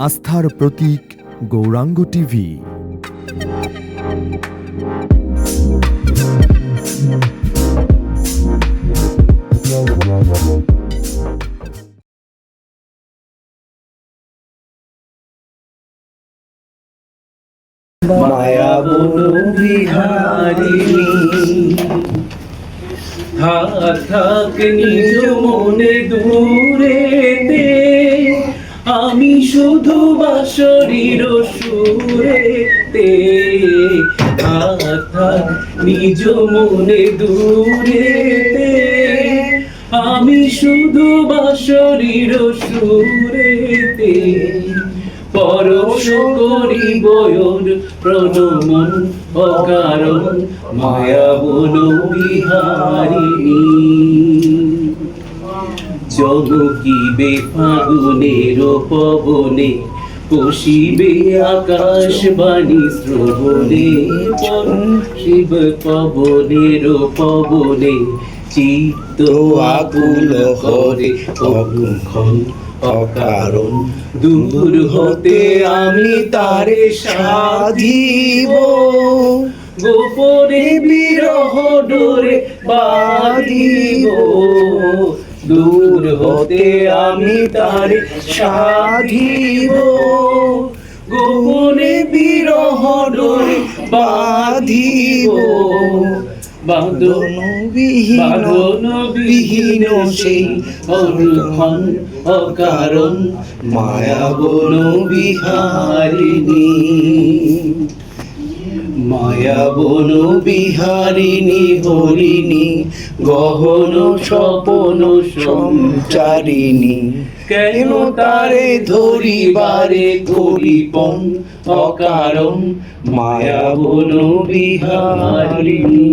আস্থার প্রতীক গৌরাঙ্গ টিভি। মায়া বন বিহারিণী থাক নিজ মনে দূরেতে, আমি শুধু বাঁশরীর সুরেতে। থাক নিজ মনে দূরেতে, আমি শুধু বাঁশরীর সুরেতে। পরশ করি বয়ন প্রণমন অকারণ, মায়া বন বিহারিণী। চমকিবে ফাগুনের পবনে, পশিবে আকাশ বাণী শ্রবণে। শিব পবনের পবনে চিত্ত আকুল করে অকুণ্ঠন অকারণ। দূর হতে আমি তারে সাধিব, গোপনে বিরহ ডোরে বাঁধিব। দূর হতে আমি তারে সাধিব, গোপনে বিরহ ডোরে বাঁধিব। বাঁধন বিহীন সেই অনুক্ষণ অকারণ, মায়া বন বিহারিণী। মায়া বন বিহারিণী হরিণী, গহন স্বপন সঞ্চারিণী। কেন তারে ধরিবারে করিপন অকারণ, মায়া বন বিহারিণী।